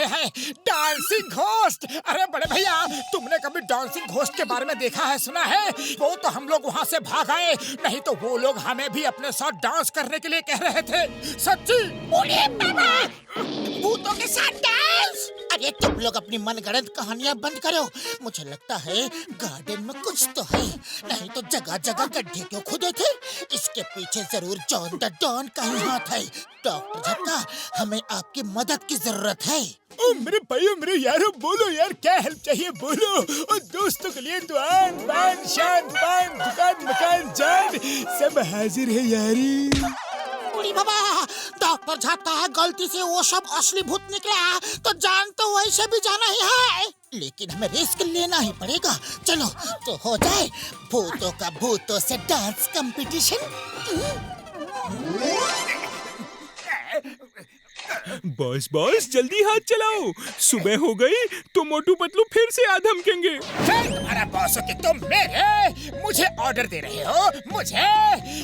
रहे हैं, dancing ghost. अरे बड़े भैया, तुमने कभी डांसिंग घोस्ट के बारे में देखा है, सुना है? वो तो हम लोग वहाँ से भाग आए, नहीं तो वो लोग हमें भी अपने साथ डांस करने के लिए कह रहे थे। सच्ची? अरे बाबा, भूतों के साथ डांस? अरे तुम लोग अपनी मनगढ़ंत कहानियां बंद करो। मुझे लगता है गार्डन में कुछ तो है, नहीं तो जगह जगह गड्ढे क्यों खुदे थे? इसके पीछे जरूर जॉन द डॉन का ही हाथ है। डॉक्टर झटका, हमें आपकी मदद की जरूरत है। ओ मेरे भाइयों, मेरे यारों, बोलो यार, क्या हेल्प चाहिए बोलो। और दोस्तों के लिए तो आन बान शान बान दुकान मकान जान सब हाजिर है यारी। उड़ी बाबा, डॉक्टर झटका है, गलती से वो सब असली भूत निकला तो जान तो वैसे भी जाना ही है, लेकिन हमें रिस्क लेना ही पड़ेगा। चलो तो हो जाए भूतों का भूतों से डांस कंपटीशन। बॉस बॉस, जल्दी हाथ चलाओ, सुबह हो गई तो मोटू पतलू फिर से आ धमकेंगे। तुम्हारा बॉस हो कि तुम मेरे मुझे ऑर्डर दे रहे हो? मुझे?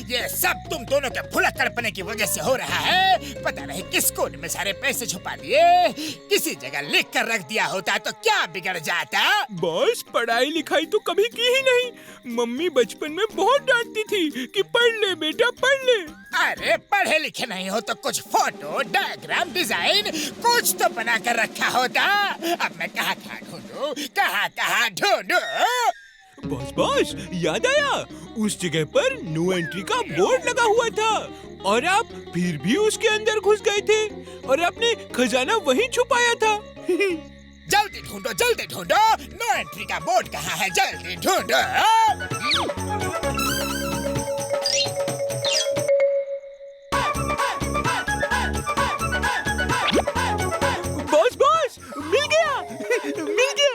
ये सब तुम दोनों के भुलक्कड़पने की वजह से हो रहा है। पता नहीं किस कोने में सारे पैसे छुपा दिए, किसी जगह लिख कर रख दिया होता तो क्या बिगड़ जाता। बॉस, पढ़ाई लिखाई तो कभी की ही नहीं। मम्मी बचपन में बहुत डांटती थी कि पढ़ ले बेटा, पढ़ ले। अरे पढ़े लिखे नहीं हो तो कुछ फोटो, डायग्राम, डिजाइन कुछ तो बना कर रखा होता। अब मैं कहाँ ढूंढूं, कहाँ ढूंढूं? बॉस बॉस, याद आया, उस जगह पर नो एंट्री का बोर्ड लगा हुआ था और आप फिर भी उसके अंदर घुस गए थे और आपने खजाना वहीं छुपाया था। जल्दी ढूंढो, नो एंट्री का बोर्ड कहाँ है? जल्दी ढूंढो। बॉस बॉस, मिल गया, मिल गया।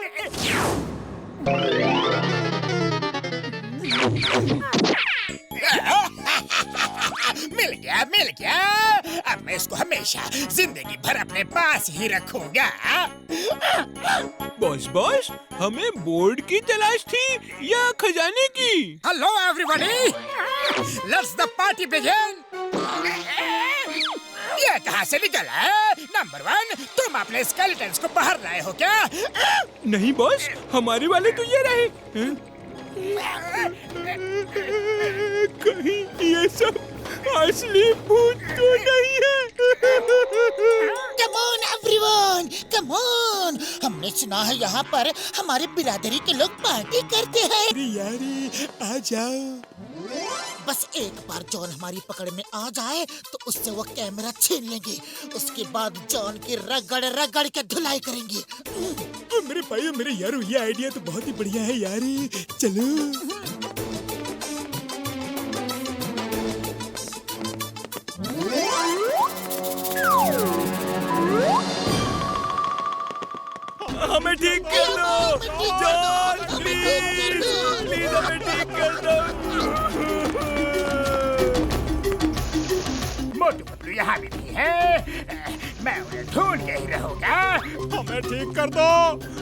मिल गया। अब मैं इसको हमेशा जिंदगी भर अपने पास ही रखूंगा। बॉस बॉस, हमें बोर्ड की तलाश थी या खजाने की? Hello everybody, let's the party begin. ये कहाँ से निकला है? नंबर 1, तुम अपने स्केलेटन्स को बाहर लाए हो क्या? नहीं बॉस, हमारे वाले तो ये रहे। कहीं ये सब असली भूत तो नहीं है? Come on everyone, come on! हमने सुना है यहाँ पर हमारे बिरादरी के लोग पार्टी करते हैं। यारी आ जाओ। बस एक बार जॉन हमारी पकड़ में आ जाए तो उससे वो कैमरा छीन लेंगे। उसके बाद जॉन की रगड़ के धुलाई करेंगे। मेरे भाइयों, मेरे यारों, ये आइडिया तो बहुत ही बढ़िया है यारी। चलो। हमें ठीक कर दो जॉन, प्लीज हमें ठीक कर दो। मोटू पतलू यहाँ भी नहीं है, मैं उन्हें ढूंढ के ही रहूंगा। हमें ठीक कर दो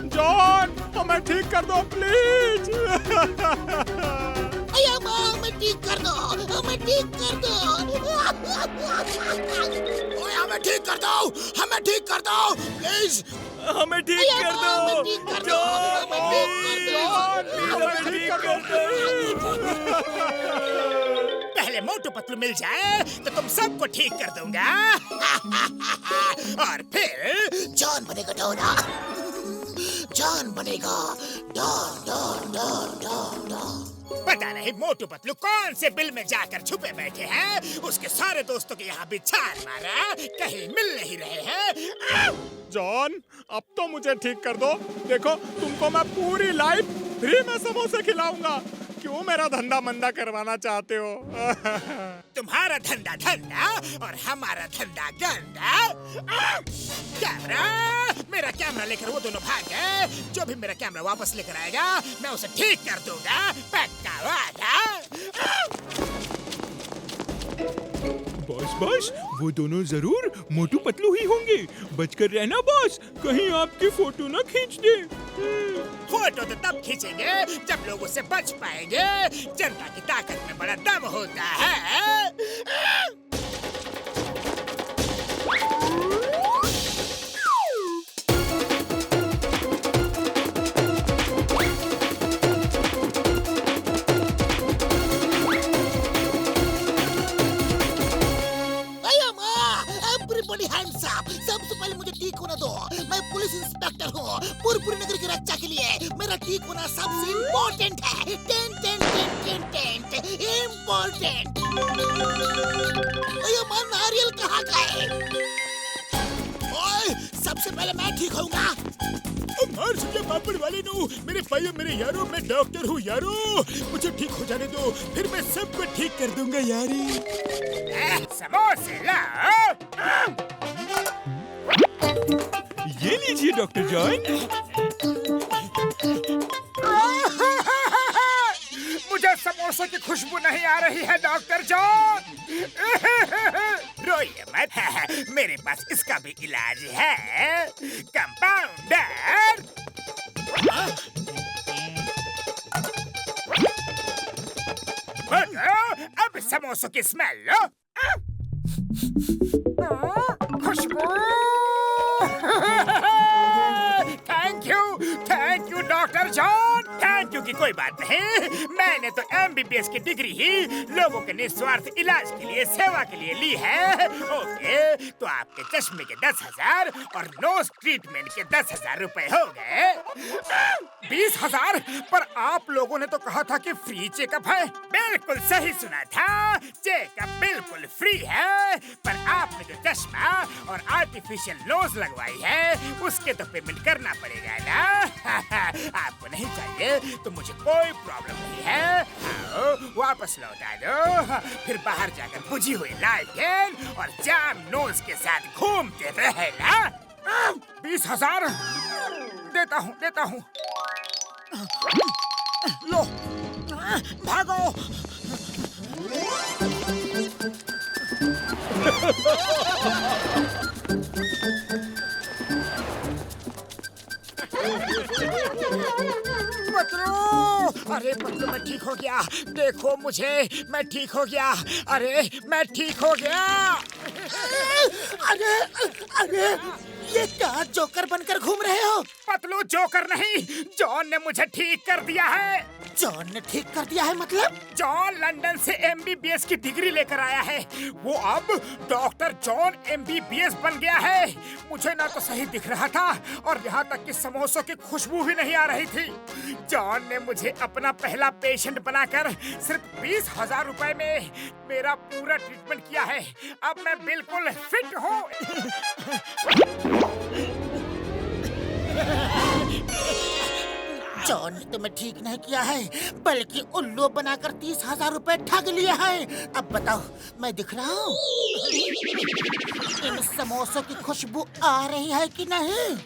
जॉन, हमें ठीक कर दो प्लीज। हमें ठीक कर दो, हमें ठीक कर दो। हमें ठीक कर दो, हमें ठीक कर दो प्लीज। हमें ठीक कर दो जॉन, हमें ठीक कर दो। पहले मोटू पतलू मिल जाए तो तुम सबको ठीक कर दूंगा। और फिर जॉन बनेगा डॉन, जॉन बनेगा Don Don Don Don Don. पता नहीं मोटू पतलू कौन से बिल में जाकर छुपे बैठे हैं। उसके सारे दोस्तों के यहाँ भी छान मारा, कहीं मिल नहीं रहे हैं। जॉन, अब तो मुझे ठीक कर दो। देखो, तुमको मैं पूरी लाइफ फ्री में समोसे खिलाऊंगा। क्यों मेरा धंधा मंदा करवाना चाहते हो? तुम्हारा धंधा धंधा और हमारा धंधा गंदा। कैमरा, मेरा कैमरा लेकर वो दोनों भाग गए। जो भी मेरा कैमरा वापस लेकर आएगा मैं उसे ठीक कर दूंगा, पक्का वादा। बॉस बॉस, वो दोनों जरूर मोटू पतलू ही होंगे। बचकर रहना बॉस, कहीं आपकी फोटो ना खींच दे। फोटो तो तब खींचेंगे जब लोग उससे बच पाएंगे। जनता की ताकत में बड़ा दम होता है। होने दो। मैं पुलिस इंस्पेक्टर हूँ। पूरी नगरी की रक्षा के लिए मेरा ठीक होना सबसे इम्पोर्टेंट है। Tent important. ये नारियल कहाँ गए? ओए, सबसे पहले मैं ठीक होऊंगा। मार सुनिए पापड़ वाले नो, मेरे भाइयों मेरे यारों, मैं डॉक्टर हूँ यारों, मुझे ठीक हो जाने दो, फिर मैं सबको ठीक कर दूंगा यारी। समोसे लाओ। ये लीजिए डॉक्टर जॉन। मुझे समोसों की खुशबू नहीं आ रही है डॉक्टर जॉन। रोइए मत, मेरे पास इसका भी इलाज है। कंपाउंडर। अब समोसों की स्मेल लो। खुशबू। Thank you doctor John. Thank you की कोई बात नहीं, मैंने तो MBBS की डिग्री ही लोगों के निस्वार्थ इलाज के लिए, सेवा के लिए ली है। ओके, तो आपके चश्मे के 10,000 और नोज ट्रीटमेंट के 10,000 रुपए हो गए। 20,000? पर आप लोगों ने तो कहा था कि फ्री चेकअप है। बिल्कुल सही सुना था, चेकअप बिल्कुल फ्री है, पर आपने जो चश्मा और आर्टिफिशियल नोज लगवाई है उसके तो पेमेंट करना पड़ेगा ना। आपको नहीं चाहिए तो मुझे कोई प्रॉब्लम नहीं है। आओ वापस लौटा दो, फिर बाहर जाकर बुझी हुई लालटेन और जाम नोज के साथ घूमते रहना। 20,000 देता हूँ। लो, भागो। अरे पतलू, मैं ठीक हो गया। देखो मुझे, मैं ठीक हो गया। अरे मैं ठीक हो गया। अरे ये क्या जोकर बनकर घूम रहे हो? पतलू जोकर नहीं, जॉन ने मुझे ठीक कर दिया है। जॉन ने ठीक कर दिया है मतलब? जॉन लंदन से MBBS की डिग्री लेकर आया है। वो अब डॉक्टर जॉन MBBS बन गया है। मुझे ना तो सही दिख रहा था और यहाँ तक कि समोसों की खुशबू भी नहीं आ रही थी। जॉन ने मुझे अपना पहला पेशेंट बनाकर सिर्फ 20,000 रुपए में मेरा पूरा ट्रीटमेंट किया है। अब मैं बिल्कुल फिट हूँ। जॉन ने तुम्हें ठीक नहीं किया है, बल्कि उल्लू बनाकर 30,000 रुपए ठग लिया है। अब बताओ, मैं दिख रहा हूँ? इन समोसों की खुशबू आ रही है कि नहीं?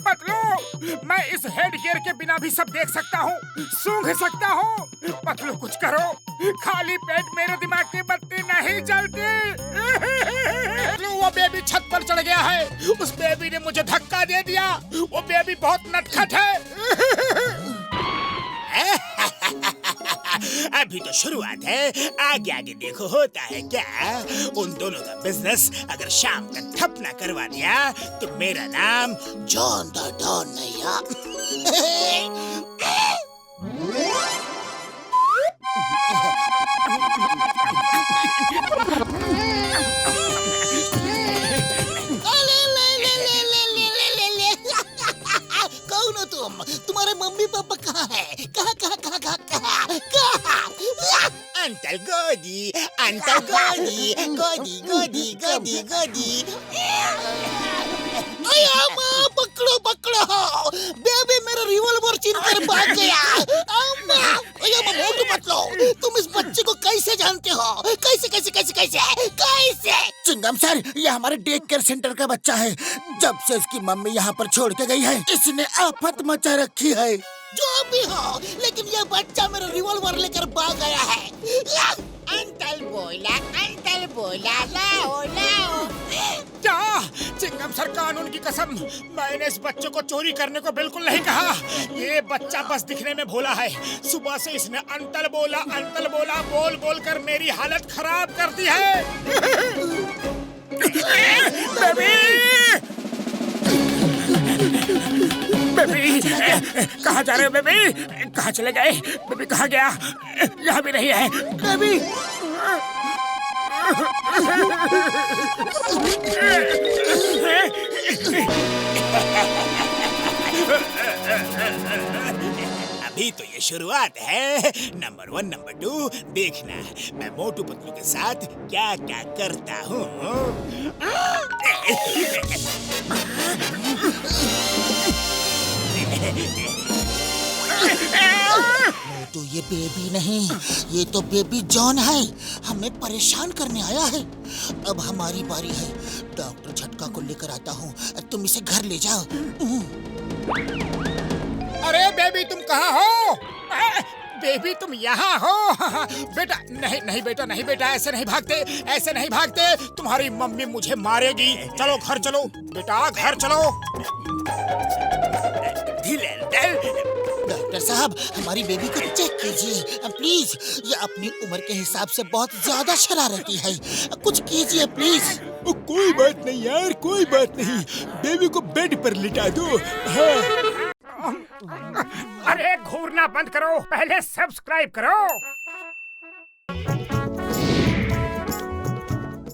पतलू, मैं इस हेड गियर के बिना भी सब देख सकता हूँ, सूंघ सकता हूँ। पतलू कुछ करो, खाली पेट मेरे दिमाग की बत्ती नहीं जलती। पतलू, वो बेबी छत पर चढ़ गया है। उस बेबी ने मुझे धक्का दे दिया। वो बेबी बहुत नटखट है। अभी तो शुरुआत है, आगे आगे देखो होता है क्या। उन दोनों का बिजनेस अगर शाम तक ठप ना करवा दिया तो मेरा नाम जॉन द डॉन नहीं कौन हो तुम? तुम्हारे मम्मी पापा कहाँ है? कहाँ? अंकल गोदी, अंकल गोदी, गोदी गोदी गोदी गोदी। माँ, पकड़ो, बेबी मेरा रिवॉल्वर छीन कर भाग गया। मोटू पतलू, तुम इस बच्चे को कैसे जानते हो? कैसे? चिंगम सर, ये हमारे डे केयर सेंटर का बच्चा है। जब से इसकी मम्मी यहाँ पर छोड़ के गई है, इसने आफत मचा रखी है। जो भी हो, लेकिन ये बच्चा मेरा रिवॉल्वर लेकर भाग गया है। अंकल बोला लाओ। क्या? चिंगम सर, कानून की कसम, मैंने इस बच्चे को चोरी करने को बिल्कुल नहीं कहा। ये बच्चा बस दिखने में भोला है। सुबह से इसने अंतल बोला बोल कर मेरी हालत खराब कर दी है। बेबी, कहाँ जा रहे हो बेबी? कहाँ चले गए? बेबी कहाँ गया? यहाँ भी नहीं है। बेबी, अभी तो ये शुरुआत है। नंबर 1, नंबर 2 देखना मैं मोटू पतलू के साथ क्या क्या करता हूँ। तो ये बेबी नहीं, ये तो बेबी जॉन है। हमें परेशान करने आया है। अब हमारी बारी है। डॉक्टर झटका को लेकर आता हूँ, तुम इसे घर ले जाओ। अरे बेबी तुम कहाँ हो? बेबी तुम यहाँ हो? बेटा नहीं नहीं बेटा नहीं बेटा, ऐसे नहीं भागते, ऐसे नहीं भागते। तुम्हारी मम्मी मुझे मारेगी। चलो घर चलो बेटा, घर चलो। डॉक्टर साहब, हमारी बेबी को चेक कीजिए प्लीज। ये अपनी उम्र के हिसाब से बहुत ज्यादा शरारती है। कुछ कीजिए प्लीज। कोई बात नहीं यार, कोई बात नहीं। बेबी को बेड पर लिटा दो। हाँ। अरे घूरना बंद करो, पहले सब्सक्राइब करो।